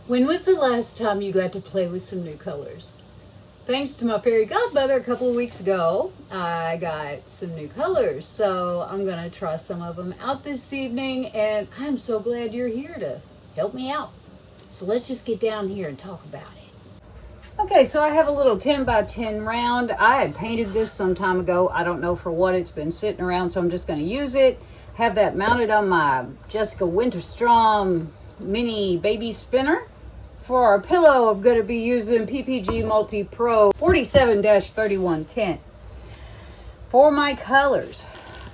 When was the last time you got to play with some new colors? Thanks to my fairy godmother a couple of weeks ago, I got some new colors. So I'm going to try some of them out this evening, and I'm so glad you're here to help me out. So let's just get down here and talk about it. Okay, so I have a little 10 by 10 round. I had painted this some time ago. I don't know for what it's been sitting around, so I'm just going to use it. Have that mounted on my Jessica Winterstrom mini baby spinner. For our pillow, I'm going to be using PPG Multi Pro 47-3110. For my colors,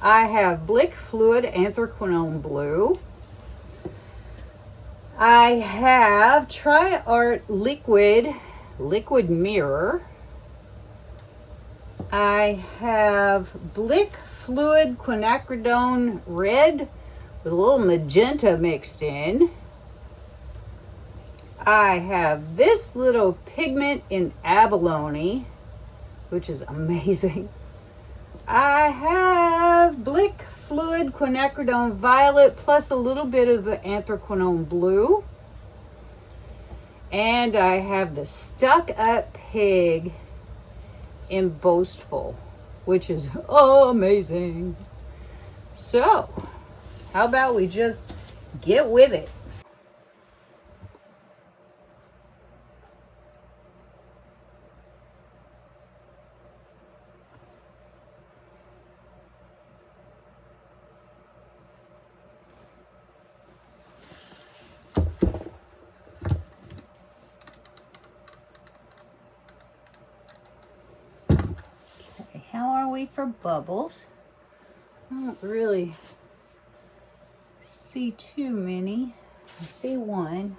I have Blick Fluid Anthraquinone Blue. I have Tri-Art Liquid Mirror. I have Blick Fluid Quinacridone Red with a little magenta mixed in. I have this little pigment in abalone, which is amazing. I have Blick Fluid Quinacridone Violet plus a little bit of the Anthraquinone Blue. And I have the Stuck Up Pig in Boastful, which is amazing. So, how about we just get with it? How are we for bubbles? I don't really see too many. I see one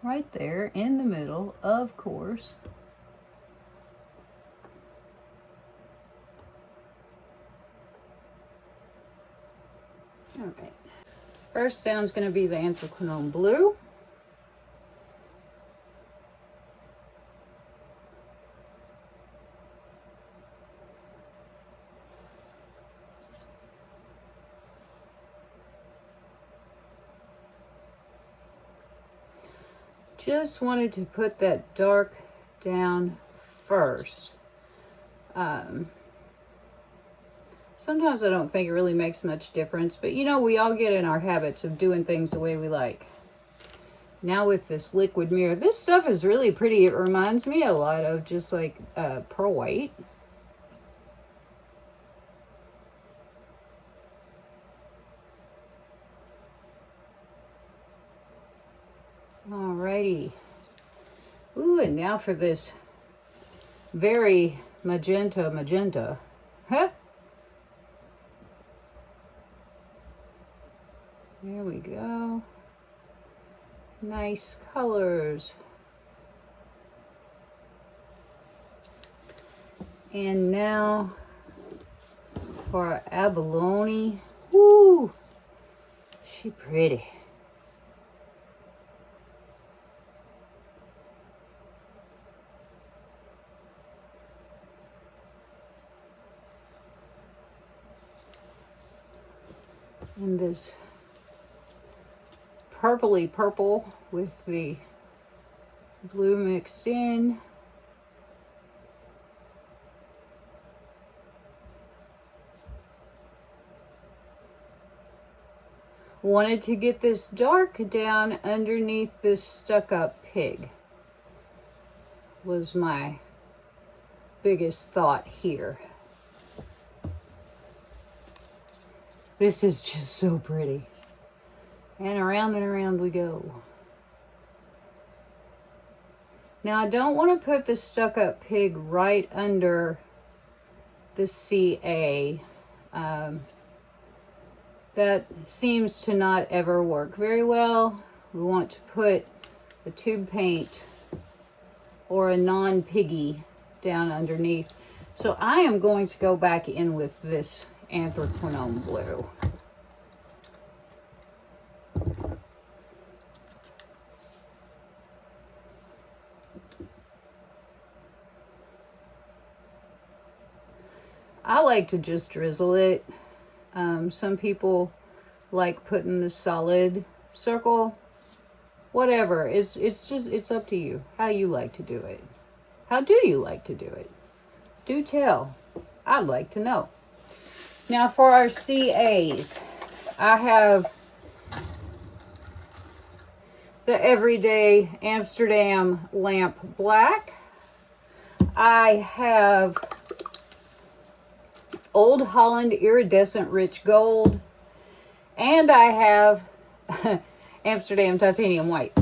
right there in the middle, of course. All right. First down is going to be the Anthraquinone Blue. Just wanted to put that dark down first. Sometimes I don't think it really makes much difference, but you know, we all get in our habits of doing things the way we like. Now with this liquid mirror, this stuff is really pretty. It reminds me a lot of just like pearl white. Alrighty. Ooh, and now for this very magenta. Huh? There we go. Nice colors. And now for our abalone. Woo! She pretty. And this purpley purple with the blue mixed in. Wanted to get this dark down underneath this stuck up pig was my biggest thought here. This is just so pretty. And around we go. Now I don't want to put the stuck up pig right under the CA. That seems to not ever work very well. We want to put the tube paint or a non-piggy down underneath. So I am going to go back in with this Anthraquinone Blue. I like to just drizzle it. Some people like putting the solid circle, whatever. It's just, it's up to you how you like to do it. How do you like to do it? Do tell. I'd like to know. Now for our CAs, I have the Everyday Amsterdam Lamp Black. I have Old Holland Iridescent Rich Gold. And I have Amsterdam Titanium White.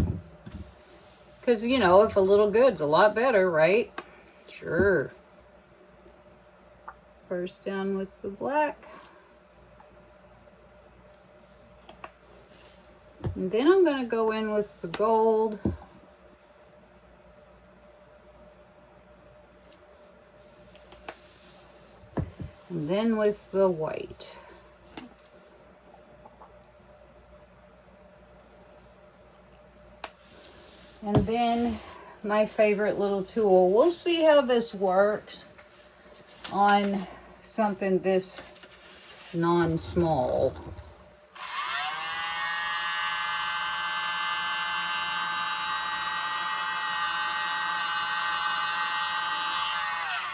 Because, you know, if a little good's a lot better, right? Sure. First down with the black. And then I'm going to go in with the gold. And then with the white. And then my favorite little tool. We'll see how this works on something this non-small.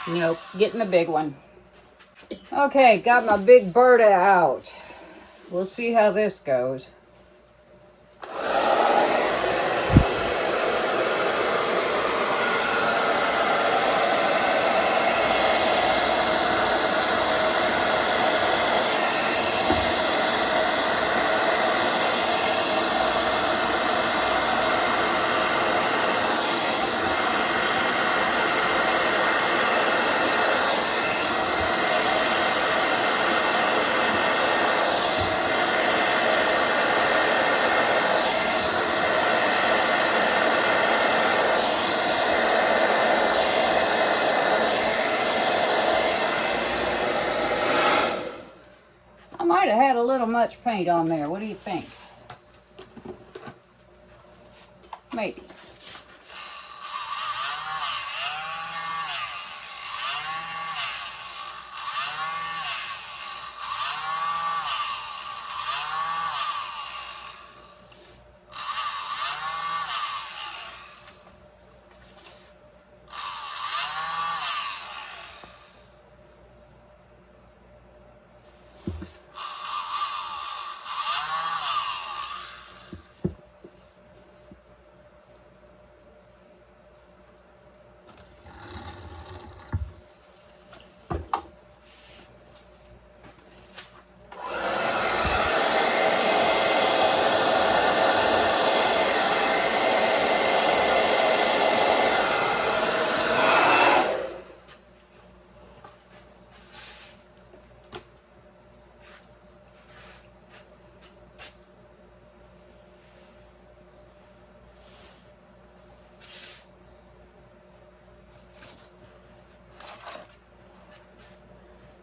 Nope, getting the big one. Okay, got my big Berta out. We'll see how this goes. Might have had a little much paint on there. What do you think? Maybe.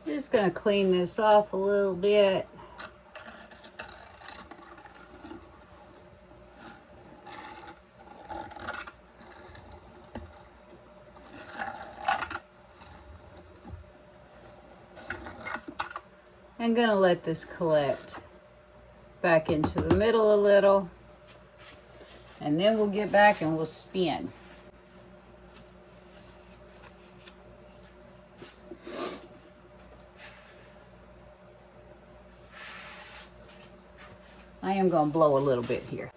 Just gonna clean this off a little bit. I'm gonna let this collect back into the middle a little, and then we'll get back and we'll spin. I am going to blow a little bit here.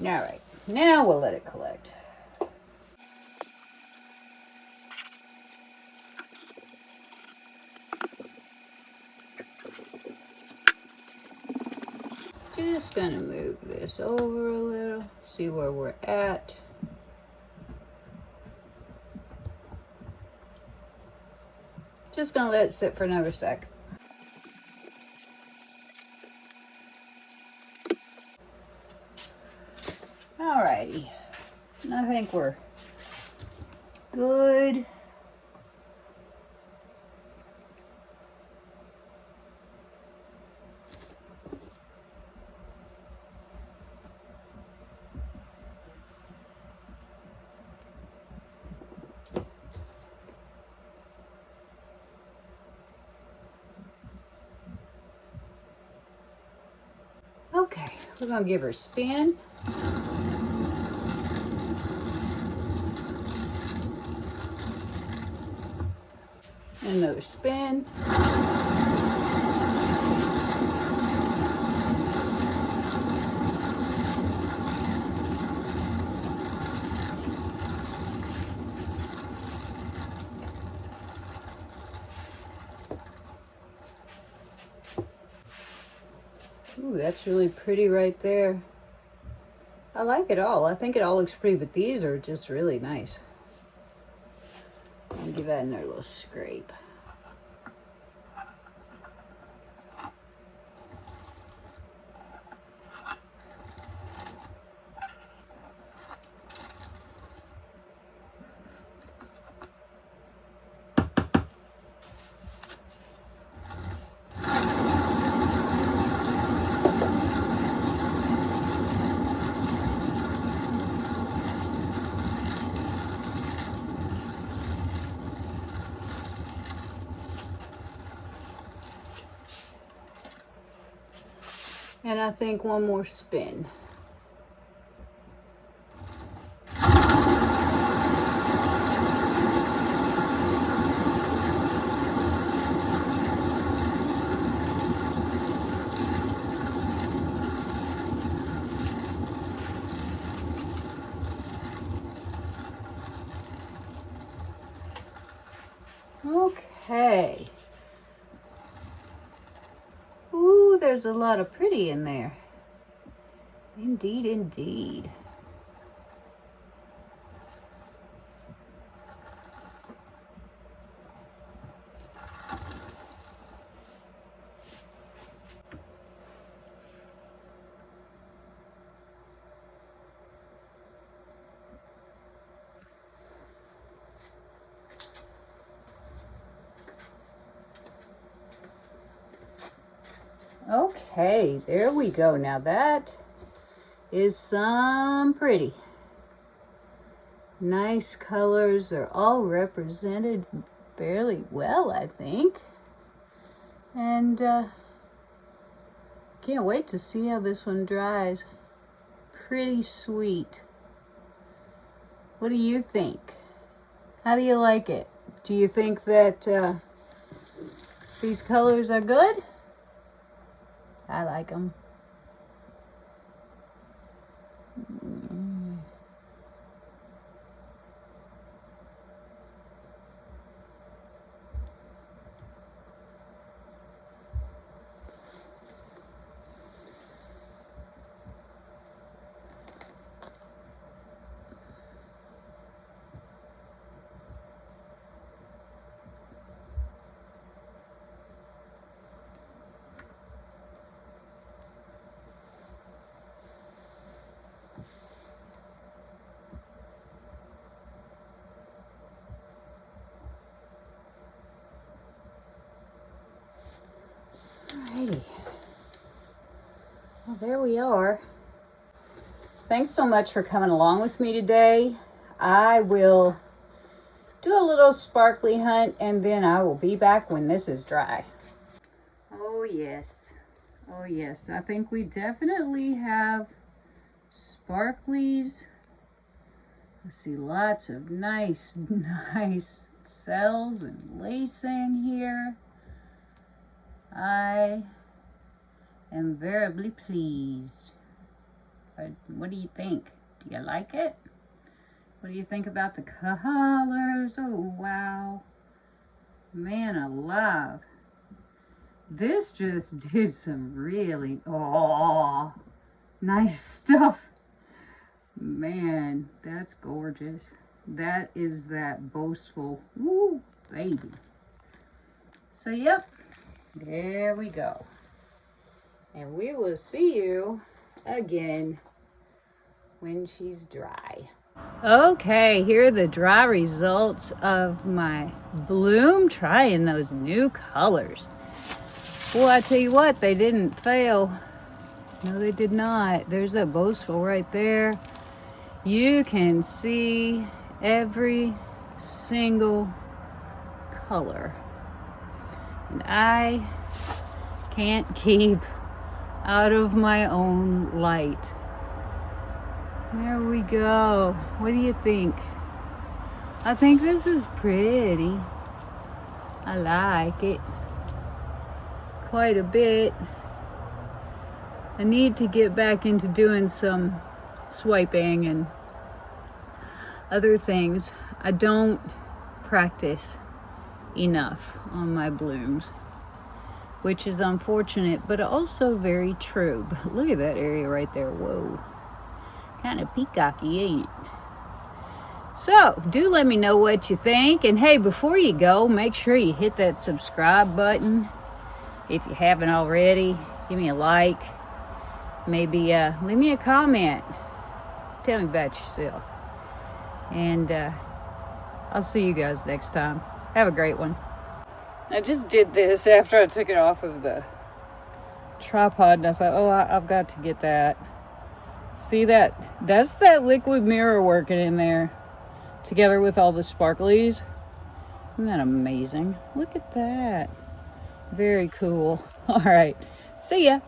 All right, now we'll let it collect. Just gonna move this over a little, see where we're at. Just gonna let it sit for another sec. Alrighty, I think we're good. we're gonna give her a spin. Another spin. Ooh, that's really pretty right there. I like it all. I think it all looks pretty, but these are just really nice. I'll give that another little scrape. And I think one more spin. Okay. Ooh, there's a lot of pretty in there. Indeed, indeed. Okay, there we go. Now that is some pretty. Nice colors are all represented fairly well, I think. And can't wait to see how this one dries. Pretty sweet. What do you think? How do you like it? Do you think that these colors are good? I like them. Alrighty. Well, there we are. Thanks so much for coming along with me today. I will do a little sparkly hunt and then I will be back when this is dry. Oh yes. Oh yes. I think we definitely have sparklies. I see lots of nice cells and lace in here. I am very pleased. What do you think? Do you like it? What do you think about the colors? Oh, wow. Man alive. This just did some really, nice stuff. Man, that's gorgeous. That is that boastful, woo, baby. So, yep. There we go. And we will see you again when she's dry. Okay, here are the dry results of my bloom. Trying those new colors. Well, I tell you what, they didn't fail. No, they did not. There's that boastful right there. You can see every single color. And I can't keep out of my own light. There we go. What do you think? I think this is pretty. I like it quite a bit. I need to get back into doing some swiping and other things. I don't practice enough on my blooms, which is unfortunate, but also very true. But look at that area right there. Whoa. Kind of peacocky, ain't it? So, do let me know what you think. And hey, before you go, make sure you hit that subscribe button. If you haven't already, give me a like. Maybe leave me a comment. Tell me about yourself. And I'll see you guys next time. Have a great one. I just did this after I took it off of the tripod, and I thought, oh, I've got to get that. See that? That's that liquid mirror working in there, together with all the sparklies. Isn't that amazing? Look at that. Very cool. All right. See ya.